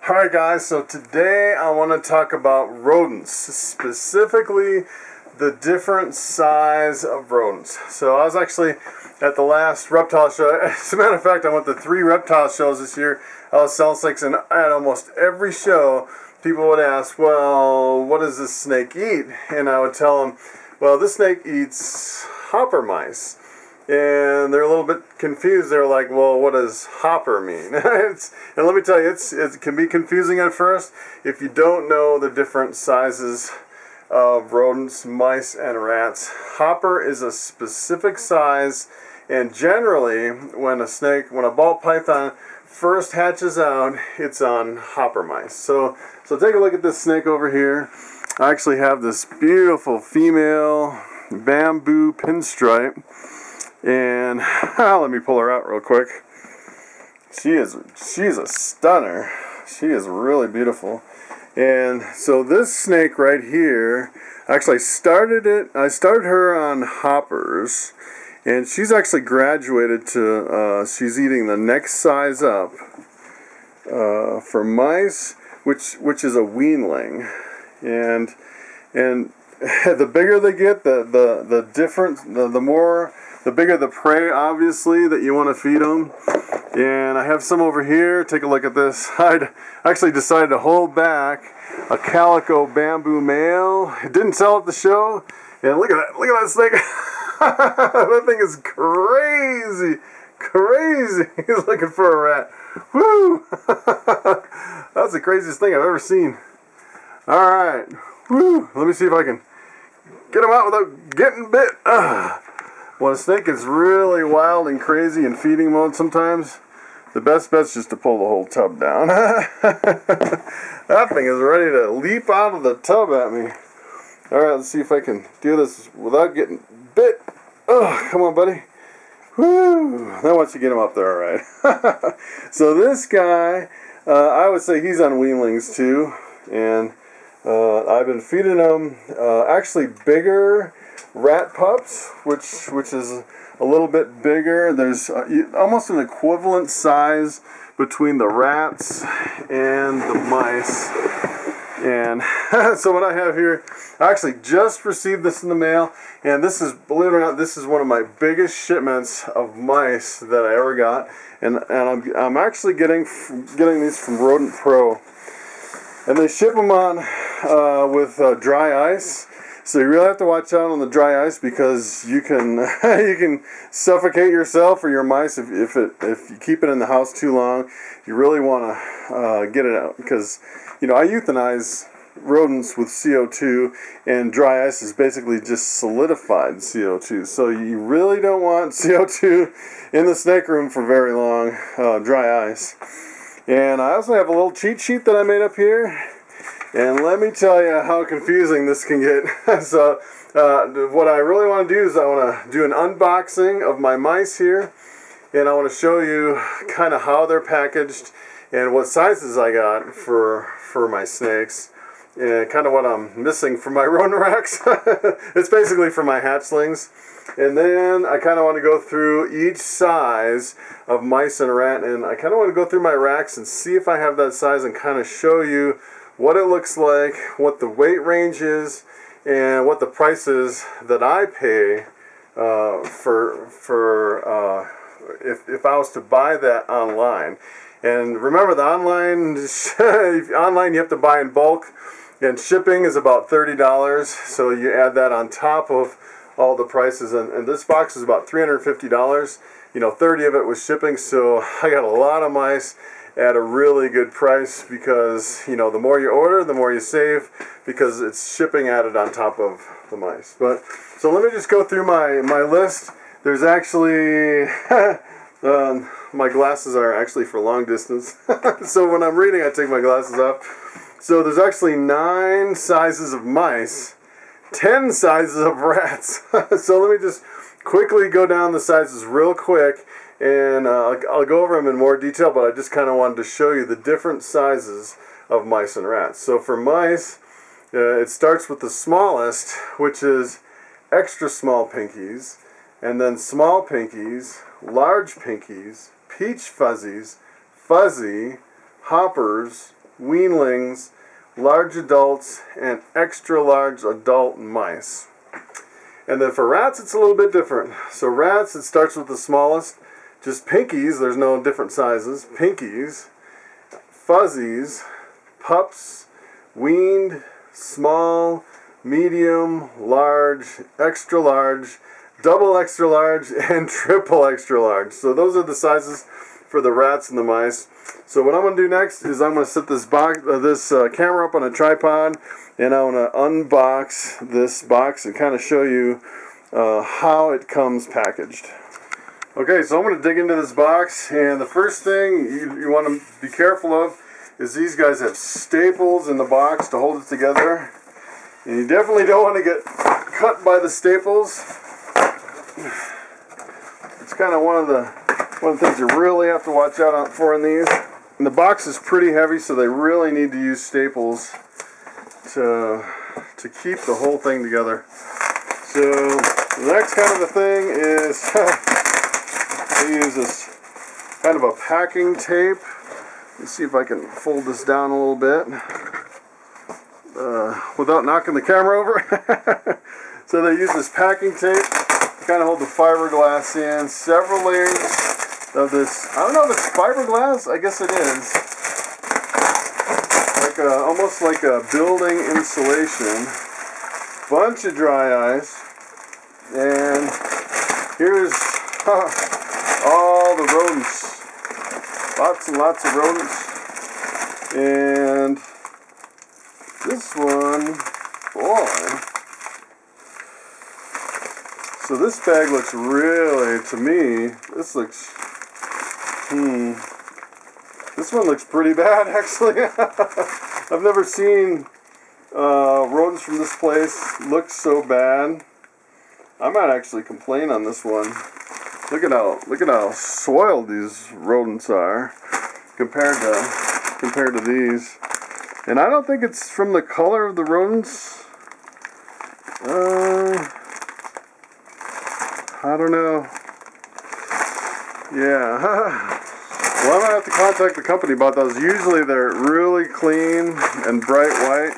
Alright guys, so today I want to talk about rodents, specifically the different size of rodents. So I was actually at the last reptile show. As a matter of fact, I went to 3 reptile shows this year. I was selling snakes, and at almost every show people would ask, well, what does this snake eat? And I would tell them, well, this snake eats hopper mice. And they're a little bit confused. They're like, well, what does hopper mean? And let me tell you, it can be confusing at first if you don't know the different sizes of rodents, mice, and rats. Hopper is a specific size, and generally, when a ball python first hatches out, it's on hopper mice. So take a look at this snake over here. I actually have this beautiful female bamboo pinstripe. And let me pull her out real quick. She's a stunner. She is really beautiful. And so this snake right here, actually I started her on hoppers, and she's actually graduated to she's eating the next size up for mice, which is a weanling. And the bigger they get, the bigger the prey, obviously, that you want to feed them. And I have some over here. Take a look at this. I actually decided to hold back a calico bamboo male. It didn't sell at the show. And look at that snake. That thing is crazy. Crazy. He's looking for a rat. Woo! That's the craziest thing I've ever seen. Alright. Woo! Let me see if I can get him out without getting bit. When a snake is really wild and crazy in feeding mode sometimes, the best bet's just to pull the whole tub down. That thing is ready to leap out of the tub at me. Alright, let's see if I can do this without getting bit. Come on, buddy. Woo! Now once you get him up there, alright. So this guy, I would say he's on weanlings too. And I've been feeding him actually bigger rat pups, which is a little bit bigger. There's almost an equivalent size between the rats and the mice. And so what I have here, I actually just received this in the mail, and this is, believe it or not, this is one of my biggest shipments of mice that I ever got. And I'm actually getting these from Rodent Pro, and they ship them on with dry ice. So you really have to watch out on the dry ice, because you can you can suffocate yourself or your mice if you keep it in the house too long. You really want to get it out, because I euthanize rodents with CO2, and dry ice is basically just solidified CO2. So you really don't want CO2 in the snake room for very long, dry ice. And I also have a little cheat sheet that I made up here. And let me tell you how confusing this can get. So what I really want to do is I want to do an unboxing of my mice here. And I want to show you kind of how they're packaged and what sizes I got for my snakes. And kind of what I'm missing from my rodent racks. It's basically for my hatchlings. And then I kind of want to go through each size of mice and rat. And I kind of want to go through my racks and see if I have that size, and kind of show you what it looks like, what the weight range is, and what the price is that I pay if I was to buy that online. And remember, the online you have to buy in bulk, and shipping is about $30. So you add that on top of all the prices, and this box is about $350. 30 of it was shipping, so I got a lot of mice at a really good price, because the more you order, the more you save, because it's shipping added on top of the mice. But so let me just go through my list. There's actually my glasses are actually for long distance, so when I'm reading I take my glasses off. So there's actually 9 sizes of mice, 10 sizes of rats. So let me just quickly go down the sizes real quick. And I'll go over them in more detail, but I just kind of wanted to show you the different sizes of mice and rats. So for mice, it starts with the smallest, which is extra small pinkies, and then small pinkies, large pinkies, peach fuzzies, fuzzy, hoppers, weanlings, large adults, and extra large adult mice. And then for rats, it's a little bit different. So rats, it starts with the smallest, just pinkies, there's no different sizes, pinkies, fuzzies, pups, weaned, small, medium, large, double extra large, and triple extra large. So those are the sizes for the rats and the mice. So what I'm going to do next is I'm going to set this camera up on a tripod, and I'm going to unbox this box and kind of show you how it comes packaged. Okay, so I'm going to dig into this box, and the first thing you want to be careful of is these guys have staples in the box to hold it together. And you definitely don't want to get cut by the staples. It's kind of one of the things you really have to watch out for in these. And the box is pretty heavy, so they really need to use staples to keep the whole thing together. So the next kind of a thing is I use this kind of a packing tape. Let's see if I can fold this down a little bit without knocking the camera over. So they use this packing tape to kind of hold the fiberglass in. Several layers of this. I don't know if it's fiberglass. I guess it is. Almost like a building insulation. Bunch of dry ice. And here's all the rodents. Lots and lots of rodents. And this one, boy. So this bag looks really, to me, this one looks pretty bad, actually. I've never seen rodents from this place look so bad. I might actually complain on this one. Look at how soiled these rodents are compared to these. And I don't think it's from the color of the rodents. I don't know. Yeah. Well, I'm going to have to contact the company about those. Usually they're really clean and bright white.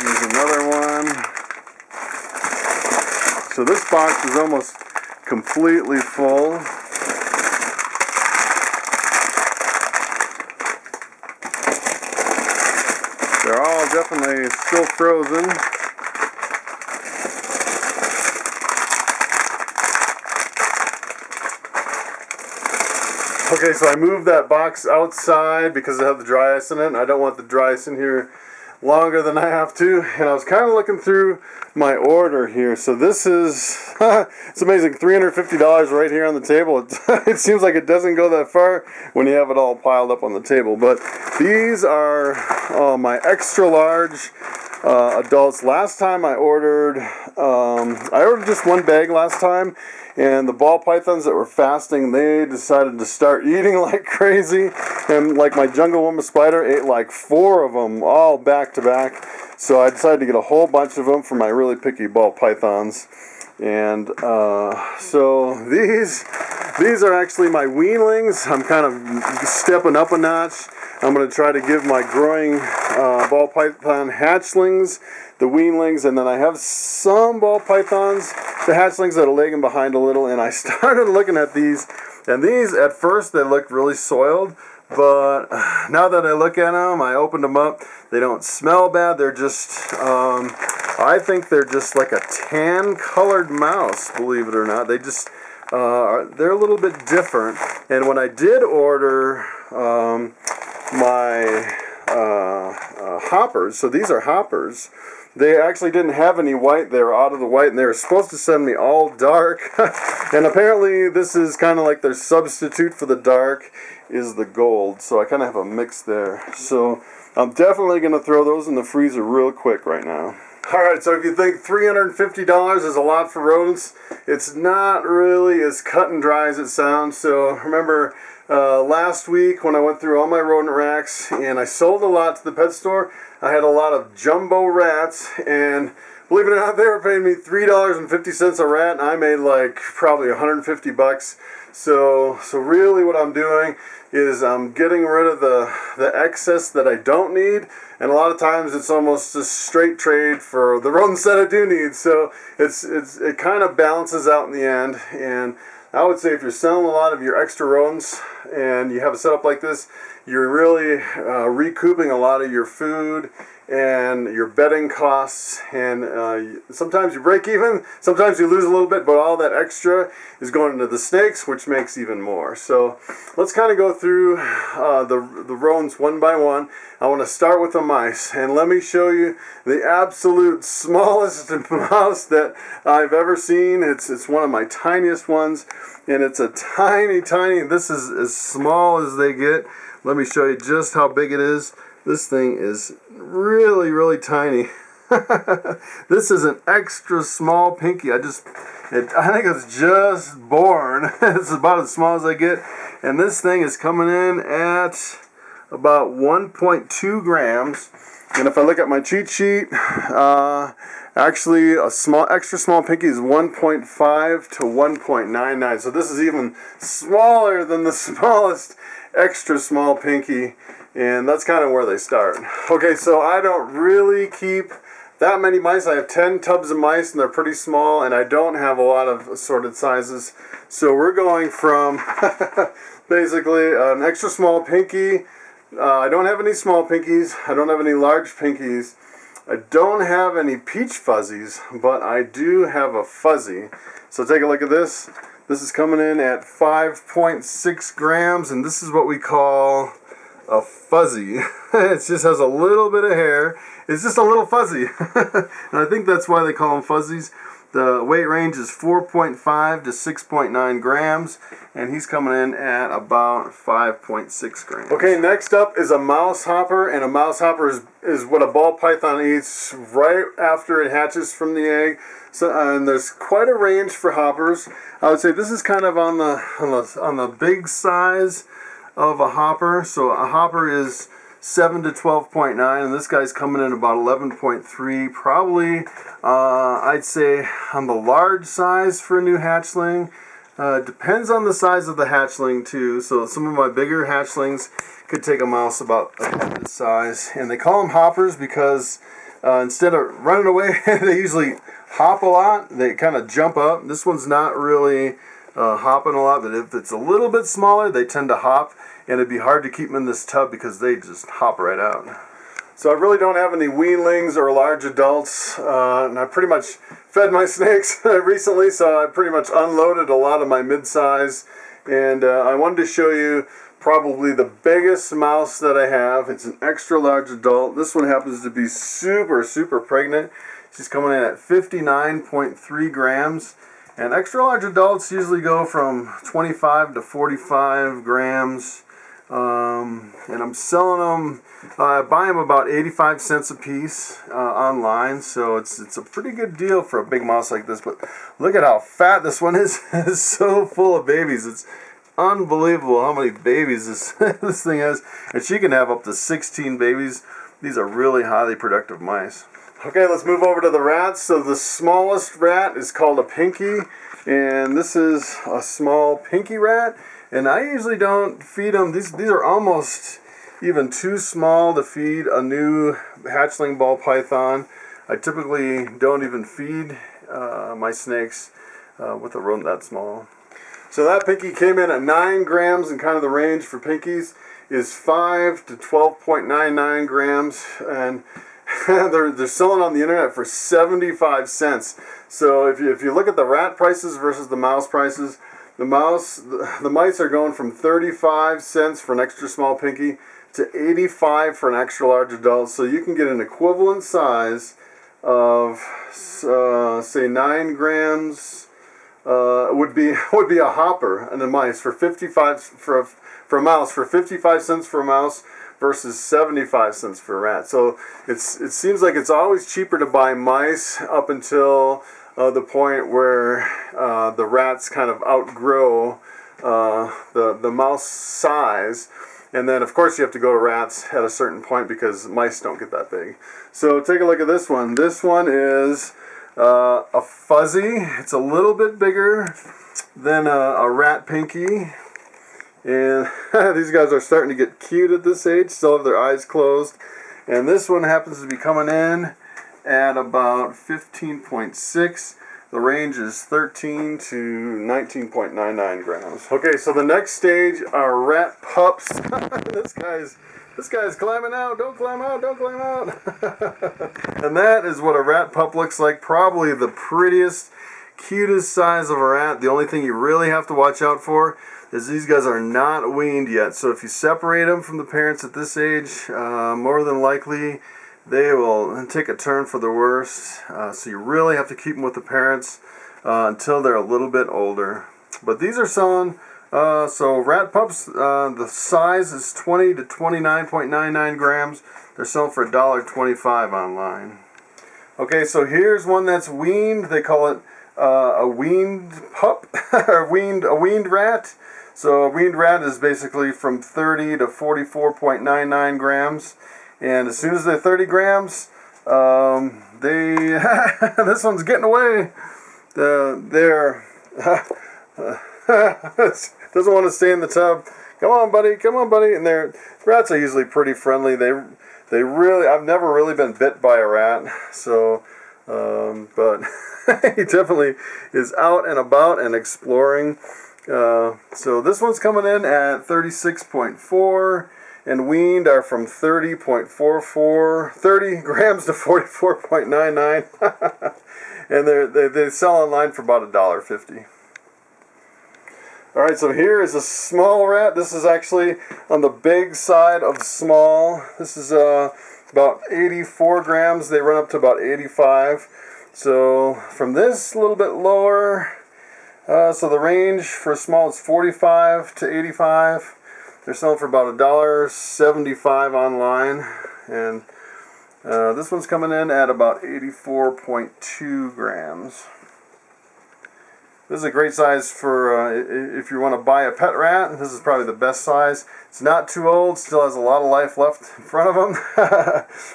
Here's another one. So this box is almost completely full. They're all definitely still frozen. Okay, so I moved that box outside because it had the dry ice in it, and I don't want the dry ice in here longer than I have to. And I was kind of looking through my order here. So this is, it's amazing, $350 right here on the table. It seems like it doesn't go that far when you have it all piled up on the table. But these are my extra large adults. Last time I ordered just one bag last time, and the ball pythons that were fasting, they decided to start eating like crazy, and like my jungle woman spider ate like 4 of them all back to back. So I decided to get a whole bunch of them for my really picky ball pythons. And so these are actually my weanlings. I'm kind of stepping up a notch. I'm going to try to give my growing ball python hatchlings the weanlings, and then I have some ball pythons, the hatchlings that are lagging behind a little. And I started looking at these, and these at first they looked really soiled, but now that I look at them, I opened them up, they don't smell bad. They're just I think they're just like a tan colored mouse, believe it or not. They just they're a little bit different. And when I did order my hoppers, so these are hoppers, they actually didn't have any white. They were out of the white, and they were supposed to send me all dark. And apparently this is kind of like their substitute for the dark is the gold. So I kind of have a mix there. So I'm definitely going to throw those in the freezer real quick right now. Alright, so if you think $350 is a lot for rodents, it's not really as cut and dry as it sounds. So remember last week when I went through all my rodent racks and I sold a lot to the pet store, I had a lot of jumbo rats, and believe it or not, they were paying me $3.50 a rat, and I made like probably $150. So really what I'm doing is I'm getting rid of the excess that I don't need, and a lot of times it's almost a straight trade for the rodents that I do need. So it kind of balances out in the end. And I would say if you're selling a lot of your extra rodents and you have a setup like this, you're really recouping a lot of your food and your bedding costs, and sometimes you break even, sometimes you lose a little bit, but all that extra is going into the snakes, which makes even more. So let's kind of go through the rodents one by one. I want to start with the mice, and let me show you the absolute smallest mouse that I've ever seen. It's one of my tiniest ones, and it's a tiny, this is as small as they get. Let me show you just how big it is. This thing is really tiny. This is an extra small pinky. I think it's just born. It's about as small as I get. And this thing is coming in at about 1.2 grams. And if I look at my cheat sheet, actually a extra small pinky is 1.5 to 1.99. So this is even smaller than the smallest extra small pinky. And that's kind of where they start. Okay, so I don't really keep that many mice. I have 10 tubs of mice, and they're pretty small, and I don't have a lot of assorted sizes. So we're going from basically an extra small pinky. I don't have any small pinkies. I don't have any large pinkies. I don't have any peach fuzzies, but I do have a fuzzy. So take a look at this. This is coming in at 5.6 grams, and this is what we call a fuzzy. It just has a little bit of hair. It's just a little fuzzy. And I think that's why they call them fuzzies. The weight range is 4.5 to 6.9 grams, and he's coming in at about 5.6 grams. Okay, next up is a mouse hopper, and a mouse hopper is what a ball python eats right after it hatches from the egg. So, and there's quite a range for hoppers. I would say this is kind of on the big size of a hopper. So a hopper is 7 to 12.9, and this guy's coming in about 11.3. Probably, I'd say on the large size for a new hatchling. Depends on the size of the hatchling too. So some of my bigger hatchlings could take a mouse about this size, and they call them hoppers because instead of running away, they usually hop a lot. They kind of jump up. This one's not really hopping a lot, but if it's a little bit smaller, they tend to hop, and it'd be hard to keep them in this tub because they just hop right out. So I really don't have any weanlings or large adults, and I pretty much fed my snakes recently, so I pretty much unloaded a lot of my mid-size, and I wanted to show you probably the biggest mouse that I have. It's an extra large adult. This one happens to be super pregnant. She's coming in at 59.3 grams. And extra large adults usually go from 25 to 45 grams. And I'm selling them, I buy them about 85 cents a piece online. So it's a pretty good deal for a big mouse like this. But look at how fat this one is. It's so full of babies. It's unbelievable how many babies this thing has. And she can have up to 16 babies. These are really highly productive mice. Okay, let's move over to the rats. So the smallest rat is called a pinky, and this is a small pinky rat. And I usually don't feed them. These are almost even too small to feed a new hatchling ball python. I typically don't even feed my snakes with a rodent that small. So that pinky came in at 9 grams, and kind of the range for pinkies is 5 to 12.99 grams, and they're selling on the internet for 75 cents. So if you look at the rat prices versus the mouse prices, the mice are going from 35 cents for an extra small pinky to 85 for an extra large adult. So you can get an equivalent size of say 9 grams would be a hopper and a mice for 55 for a mouse, for 55 cents for a mouse versus 75 cents for a rat. So it seems like it's always cheaper to buy mice up until the point where the rats kind of outgrow the mouse size. And then, of course, you have to go to rats at a certain point because mice don't get that big. So take a look at this one. This one is A fuzzy. It's a little bit bigger than a rat pinky. And these guys are starting to get cute at this age, still have their eyes closed. And this one happens to be coming in at about 15.6. The range is 13 to 19.99 grams. Okay, so the next stage are rat pups. This guy's climbing out. Don't climb out. Don't climb out. And that is what a rat pup looks like. Probably the prettiest, cutest size of a rat. The only thing you really have to watch out for is these guys are not weaned yet. So if you separate them from the parents at this age, more than likely they will take a turn for the worse. So you really have to keep them with the parents until they're a little bit older. But these are selling, so rat pups, the size is 20 to 29.99 grams. They're selling for $1.25 online. Okay, so here's one that's weaned. They call it a weaned pup, or a weaned rat. So a weaned rat is basically from 30 to 44.99 grams. And as soon as they're 30 grams, this one's getting away. They're doesn't want to stay in the tub. Come on, buddy. Come on, buddy. And rats are usually pretty friendly. They really, I've never really been bit by a rat. So, but he definitely is out and about and exploring. So this one's coming in at 36.4. And weaned are from 30 grams to 44.99. And they sell online for about $1.50. Alright, so here is a small rat. This is actually on the big side of small. This is about 84 grams. They run up to about 85. So from this, a little bit lower. So the range for small is 45 to 85. They're selling for about $1.75 online, and this one's coming in at about 84.2 grams. This is a great size for if you want to buy a pet rat. This is probably the best size. It's not too old, still has a lot of life left in front of them,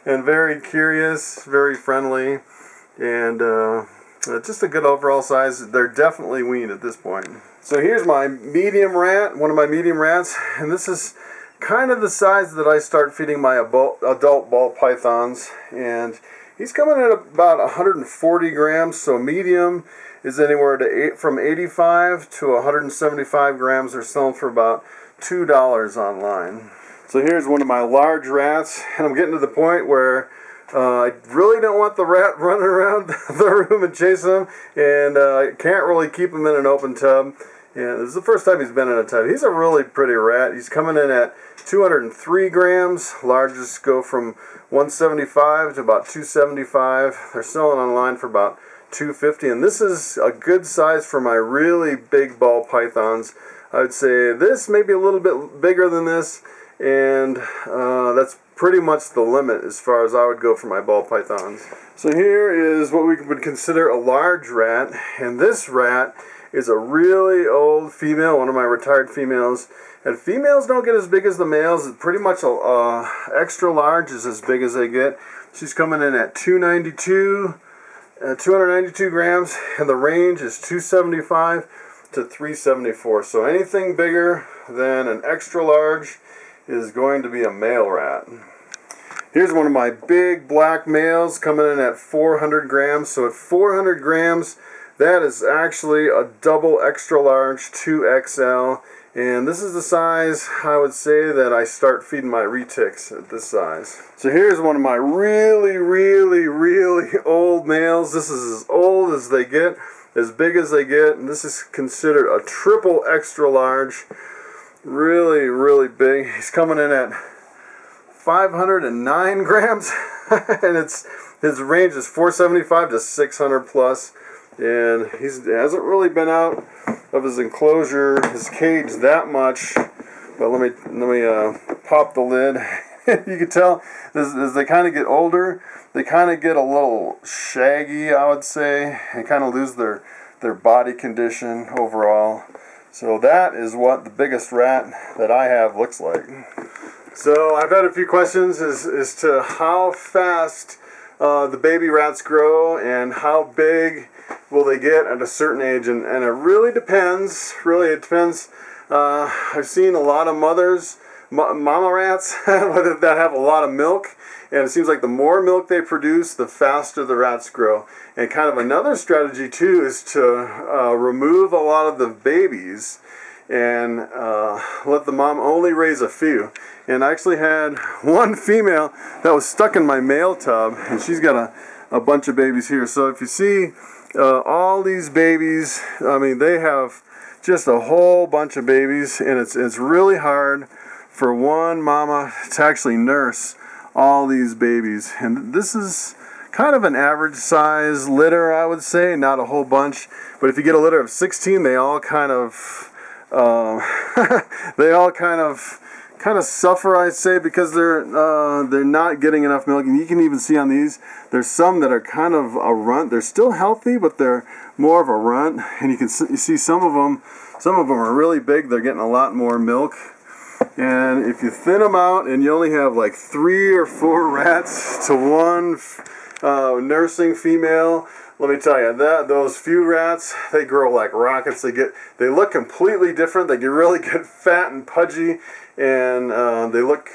and very curious, very friendly, and just a good overall size. They're definitely weaned at this point. So here's my medium rat, one of my medium rats, and this is kind of the size that I start feeding my adult ball pythons, and he's coming at about 140 grams, so medium is anywhere to from 85 to 175 grams. They're selling for about $2 online. So here's one of my large rats, and I'm getting to the point where I really don't want the rat running around the room and chasing him, and I can't really keep him in an open tub. And this is the first time he's been in a tub. He's a really pretty rat. He's coming in at 203 grams. Largest go from 175 to about 275. They're selling online for about $2.50, and this is a good size for my really big ball pythons. I would say this may be a little bit bigger than this, and that's pretty much the limit as far as I would go for my ball pythons. So here is what we would consider a large rat, and this rat is a really old female, one of my retired females. And females don't get as big as the males. It's pretty much extra large is as big as they get. She's coming in at 292 grams, and the range is 275 to 374. So anything bigger than an extra large is going to be a male rat. Here's one of my big black males coming in at 400 grams. So at 400 grams, that is actually a double extra large 2XL. And this is the size I would say that I start feeding my retics at this size. So here's one of my really old males. This is as old as they get, as big as they get, and this is considered a triple extra large. Really big. He's coming in at 509 grams, and his range is 475 to 600 plus. And he hasn't really been out of his enclosure, his cage, that much. But let me pop the lid. You can tell as they kind of get older, they kind of get a little shaggy, I would say, and kind of lose their body condition overall. So that is what the biggest rat that I have looks like. So I've had a few questions as to how fast the baby rats grow and how big will they get at a certain age, and it really depends. It depends. I've seen a lot of mothers, mama rats, that have a lot of milk, and it seems like the more milk they produce, the faster the rats grow. And kind of another strategy too is to remove a lot of the babies and let the mom only raise a few. And I actually had one female that was stuck in my mail tub, and she's got a bunch of babies here. So if you see all these babies, I mean, they have just a whole bunch of babies, and it's really hard for one mama to actually nurse all these babies. And this is kind of an average size litter, I would say, not a whole bunch. But if you get a litter of 16, they all kind of kind of suffer, I'd say, because they're not getting enough milk. And you can even see on these, there's some that are kind of a runt. They're still healthy, but they're more of a runt. And you see some of them are really big. They're getting a lot more milk. And if you thin them out and you only have like 3 or 4 rats to one nursing female, let me tell you, those few rats, they grow like rockets. They look completely different. They get really get fat and pudgy, and they look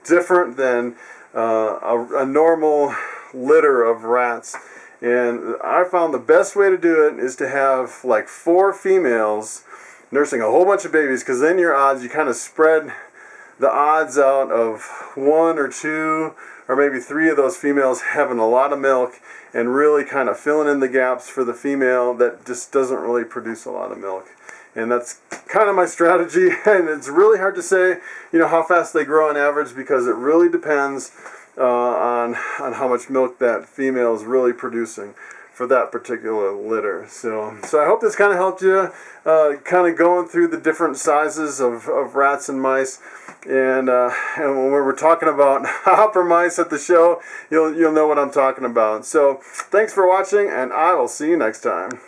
different than a normal litter of rats. And I found the best way to do it is to have like 4 females nursing a whole bunch of babies, because then your odds, you kind of spread the odds out of 1 or 2 or maybe 3 of those females having a lot of milk, and really kind of filling in the gaps for the female that just doesn't really produce a lot of milk. And that's kind of my strategy. And it's really hard to say, how fast they grow on average, because it really depends on how much milk that female is really producing for that particular litter. So I hope this kind of helped you, kind of going through the different sizes of rats and mice. And when we're talking about hopper mice at the show, you'll know what I'm talking about. So thanks for watching, and I will see you next time.